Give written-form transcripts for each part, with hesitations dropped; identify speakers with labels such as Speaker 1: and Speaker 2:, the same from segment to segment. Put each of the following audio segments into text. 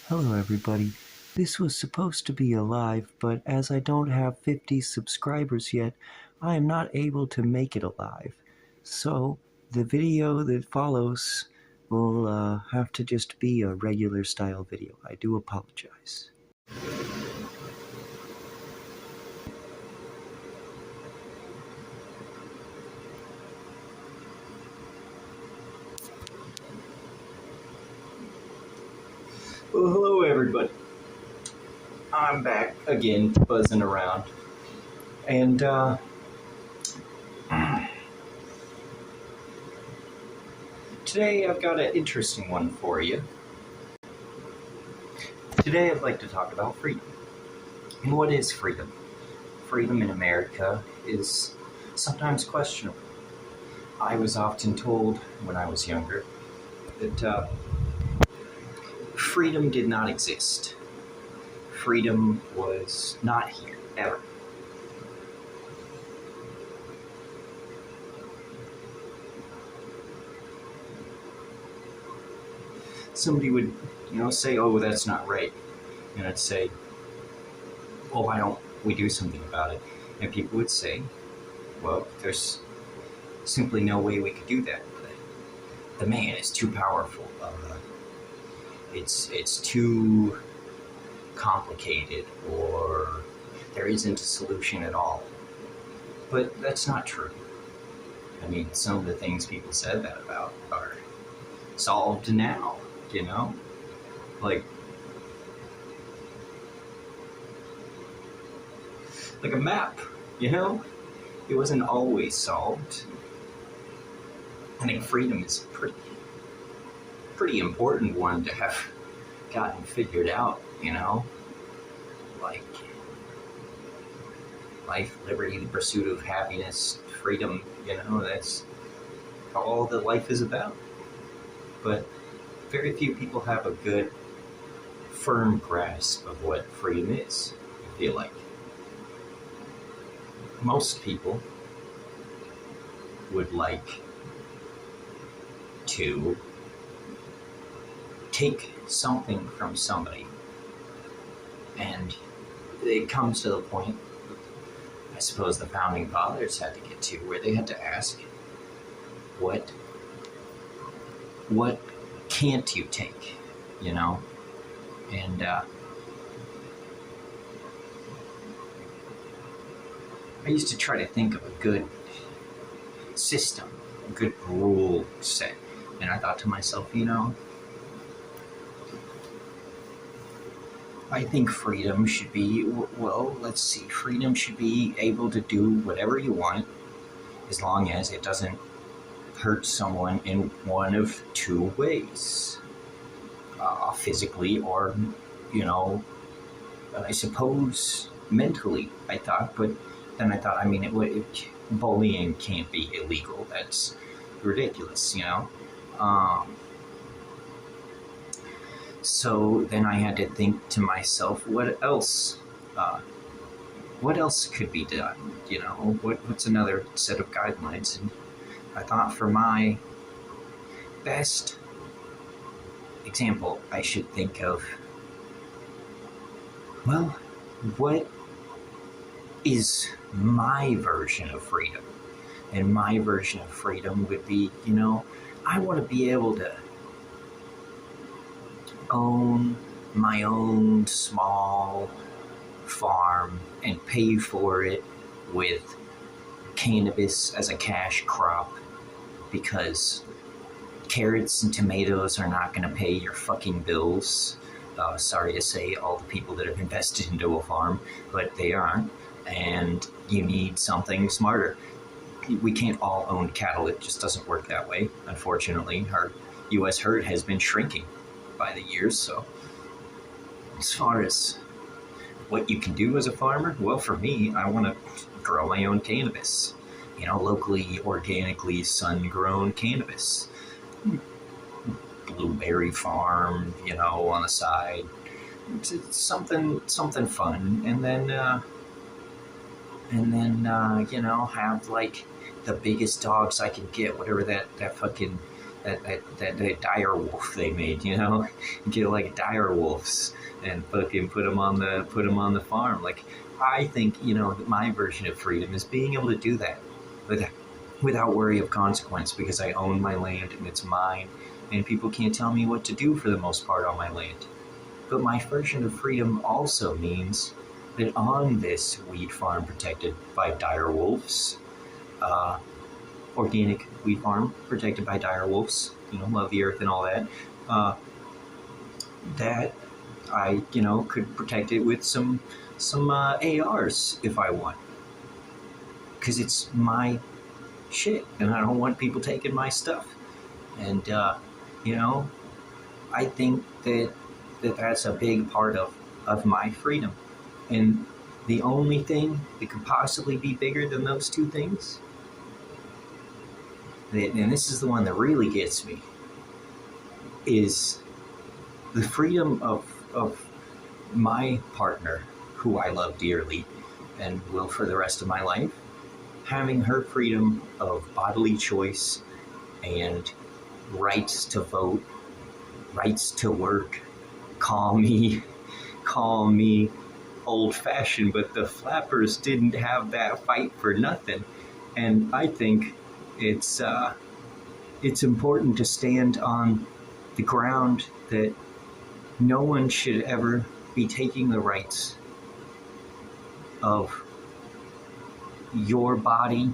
Speaker 1: Hello everybody. This was supposed to be a live, but as I don't have 50 subscribers yet, I am not able to make it a live. So, the video that follows will have to just be a regular style video. I do apologize. Well, hello everybody. I'm back again, buzzing around. And, today I've got an interesting one for you. Today I'd like to talk about freedom. And what is freedom? Freedom in America is sometimes questionable. I was often told when I was younger that freedom did not exist. Freedom was not here, ever. Somebody would, say, oh, that's not right. And I'd say, well, why don't we do something about it? And people would say, well, there's simply no way we could do that. The man is too powerful. It's too complicated, or there isn't a solution at all. But that's not true. I mean, some of the things people said that about are solved now, like a map, it wasn't always solved. I think freedom is a pretty important one to have gotten figured out, like life, liberty, the pursuit of happiness, freedom, that's all that life is about. But very few people have a good, firm grasp of what freedom is, I feel like. Most people would like to take something from somebody, and it comes to the point, I suppose the founding fathers had to get to, where they had to ask, what can't you take, and I used to try to think of a good system, a good rule set, and I thought to myself, I think freedom should be, freedom should be able to do whatever you want, as long as it doesn't hurt someone in one of two ways, physically or, I suppose mentally, I thought, but then I thought, bullying can't be illegal. That's ridiculous, So then I had to think to myself, what else could be done? What's another set of guidelines? And I thought for my best example, I should think of, what is my version of freedom? And my version of freedom would be, I want to be able to own my own small farm and pay for it with cannabis as a cash crop, because carrots and tomatoes are not going to pay your fucking bills. Sorry to say, all the people that have invested into a farm, but they aren't, and you need something smarter. We can't all own cattle. It just doesn't work that way, unfortunately. Our U.S. herd has been shrinking by the years, so as far as what you can do as a farmer, well, for me, I want to grow my own cannabis, locally, organically sun-grown cannabis. Blueberry farm, on the side. It's something fun, and then have like the biggest dogs I can get, whatever that that dire wolf they made, you know, get like dire wolves and fucking put them on the farm. Like, I think, you know, that my version of freedom is being able to do that without worry of consequence, because I own my land and it's mine, and people can't tell me what to do for the most part on my land. But my version of freedom also means that on this wheat farm protected by dire wolves, organic wheat farm protected by dire wolves, you know, love the earth and all that, that I, you know, could protect it with some ARs if I want, because it's my shit and I don't want people taking my stuff. And you know, I think that's a big part of my freedom. And the only thing that could possibly be bigger than those two things, and this is the one that really gets me, is the freedom of my partner, who I love dearly and will for the rest of my life, having her freedom of bodily choice and rights to vote, rights to work. Call me old-fashioned, but the flappers didn't have that fight for nothing. And I think it's important to stand on the ground that no one should ever be taking the rights of your body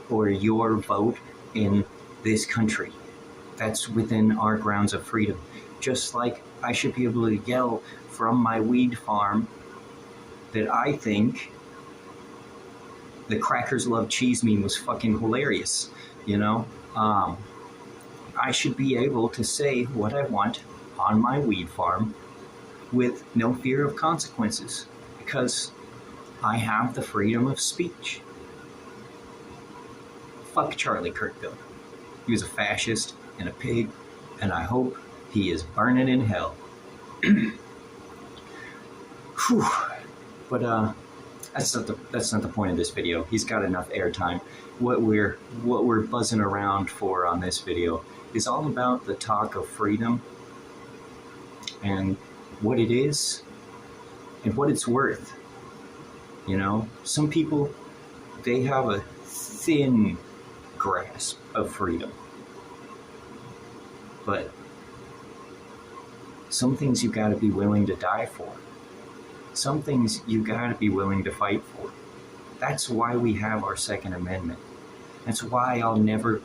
Speaker 1: or your vote in this country. That's within our grounds of freedom. Just like I should be able to yell from my weed farm that I think the Crackers Love Cheese meme was fucking hilarious, you know? I should be able to say what I want on my weed farm with no fear of consequences, because I have the freedom of speech. Fuck Charlie Kirkville. He was a fascist and a pig, and I hope he is burning in hell. Whew. But that's not the point of this video. He's got enough airtime. What we're buzzing around for on this video is all about the talk of freedom and what it is and what it's worth. You know, some people, they have a thin grasp of freedom, but some things you got to be willing to die for. Some things you got to be willing to fight for. That's why we have our Second Amendment. That's why I'll never let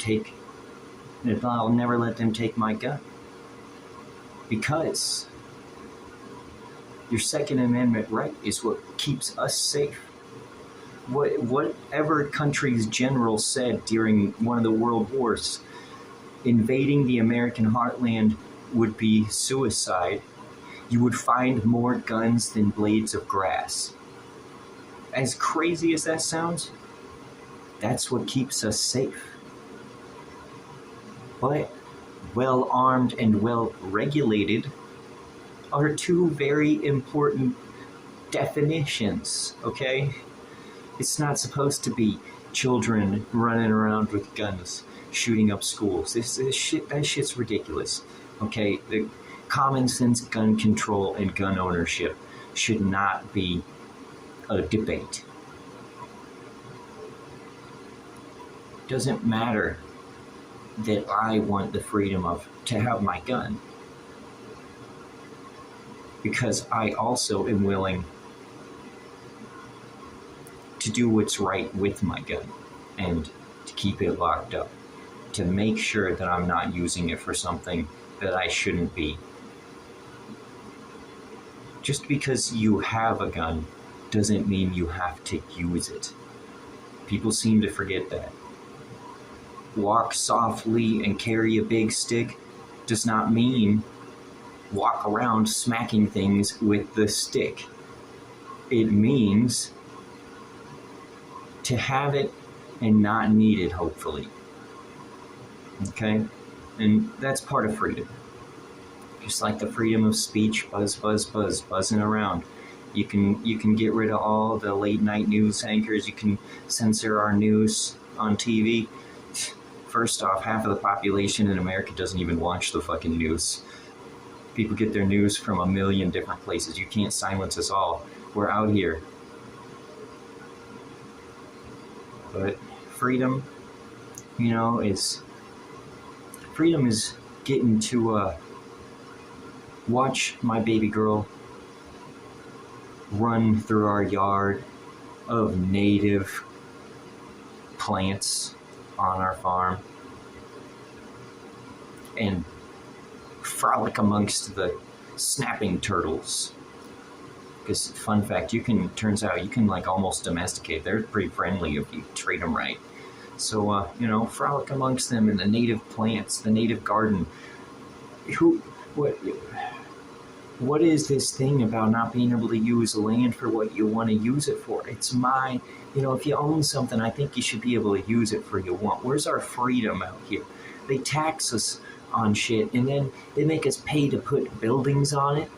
Speaker 1: them take my gun. Because your Second Amendment right is what keeps us safe. Whatever country's general said during one of the world wars, invading the American heartland would be suicide. You would find more guns than blades of grass. As crazy as that sounds, that's what keeps us safe. But well-armed and well-regulated are two very important definitions, okay? It's not supposed to be children running around with guns, shooting up schools. That shit's ridiculous, okay? The common sense gun control and gun ownership should not be a debate. Doesn't matter that I want the freedom to have my gun, because I also am willing to do what's right with my gun and to keep it locked up, to make sure that I'm not using it for something that I shouldn't be. Just because you have a gun doesn't mean you have to use it. People seem to forget that. Walk softly and carry a big stick does not mean walk around smacking things with the stick. It means to have it and not need it, hopefully. Okay? And that's part of freedom. Just like the freedom of speech, buzzing around. You can get rid of all the late night news anchors. You can censor our news on TV. First off, half of the population in America doesn't even watch the fucking news. People get their news from a million different places. You can't silence us all. We're out here. But freedom, you know, is getting to watch my baby girl run through our yard of native plants on our farm and frolic amongst the snapping turtles. Because fun fact, turns out you can like almost domesticate. They're pretty friendly if you treat them right. So frolic amongst them in the native plants, the native garden. What is this thing about not being able to use land for what you want to use it for? It's mine. If you own something, I think you should be able to use it for what you want. Where's our freedom out here? They tax us on shit, and then they make us pay to put buildings on it.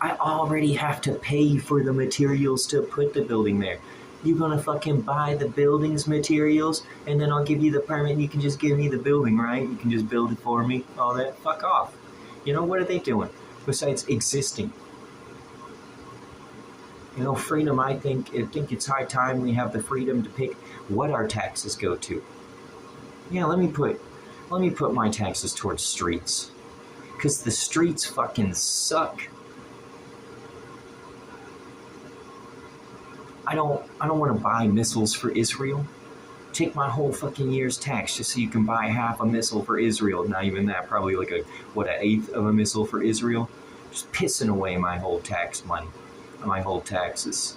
Speaker 1: I already have to pay for the materials to put the building there. You're gonna fucking buy the building's materials, and then I'll give you the permit, and you can just give me the building, right? You can just build it for me, all that. Fuck off. What are they doing besides existing? Freedom, I think it's high time we have the freedom to pick what our taxes go to. Yeah, let me put my taxes towards streets. Because the streets fucking suck. I don't want to buy missiles for Israel. Take my whole fucking year's tax just so you can buy half a missile for Israel. Not even that, probably like an eighth of a missile for Israel. Just pissing away my whole tax money, my whole taxes.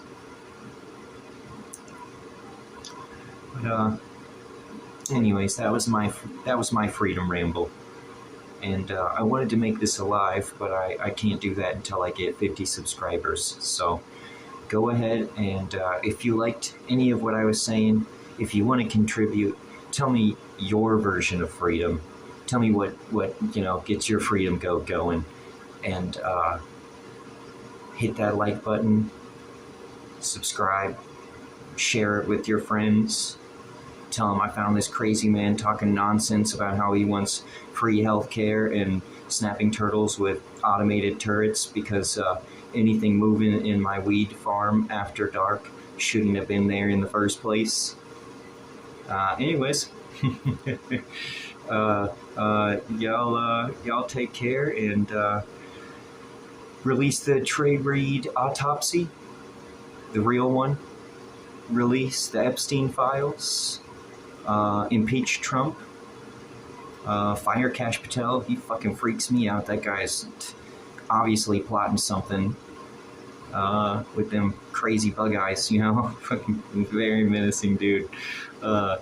Speaker 1: But anyways, that was my freedom ramble, and I wanted to make this alive, but I can't do that until I get 50 subscribers. So go ahead and if you liked any of what I was saying, if you want to contribute, tell me your version of freedom. Tell me what gets your freedom going, and hit that like button, subscribe, share it with your friends. Tell them I found this crazy man talking nonsense about how he wants free healthcare and snapping turtles with automated turrets because anything moving in my weed farm after dark shouldn't have been there in the first place. Anyways, y'all take care and release the Trey Reid autopsy, the real one. Release the Epstein files. Impeach Trump. Fire Kash Patel. He fucking freaks me out. That guy's obviously plotting something with them crazy bug eyes, fucking very menacing dude. We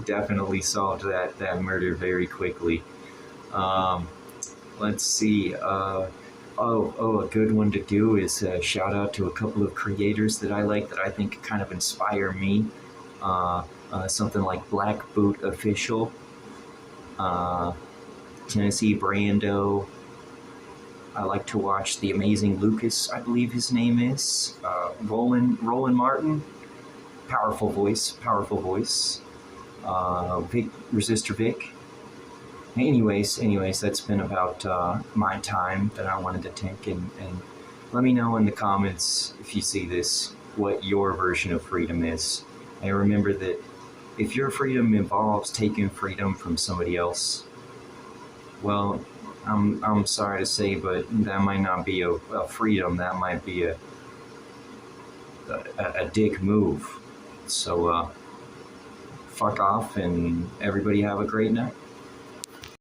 Speaker 1: definitely solved that murder very quickly. Let's see. A good one to do is shout out to a couple of creators that I like that I think kind of inspire me. Something like Black Boot Official, Tennessee Brando. I like to watch The Amazing Lucas, I believe his name is. Roland Martin, powerful voice. Vic, Resistor Vic. Anyways, that's been about my time that I wanted to take, and let me know in the comments if you see this, what your version of freedom is. And remember that if your freedom involves taking freedom from somebody else, well, I'm sorry to say, but that might not be a freedom. That might be a dick move. So fuck off, and everybody have a great night.